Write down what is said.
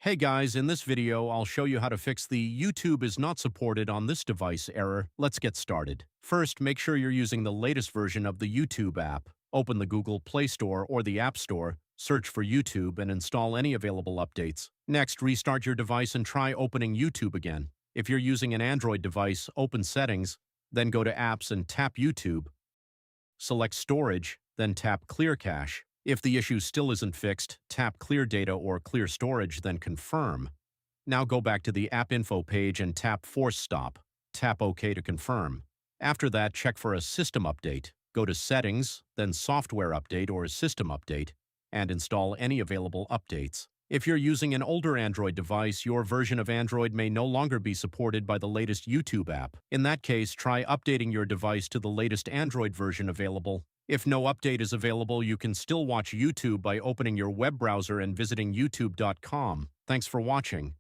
Hey guys, in this video, I'll show you how to fix the YouTube is not supported on this device error. Let's get started. First, make sure you're using the latest version of the YouTube app. Open the Google Play Store or the App Store, search for YouTube, and install any available updates. Next, restart your device and try opening YouTube again. If you're using an Android device, open Settings, then go to Apps and tap YouTube. Select Storage, then tap Clear Cache. If the issue still isn't fixed, tap Clear Data or Clear Storage, then Confirm. Now go back to the App Info page and tap Force Stop. Tap OK to confirm. After that, check for a system update. Go to Settings, then Software Update or System Update, and install any available updates. If you're using an older Android device, your version of Android may no longer be supported by the latest YouTube app. In that case, try updating your device to the latest Android version available. If no update is available, you can still watch YouTube by opening your web browser and visiting youtube.com. Thanks for watching.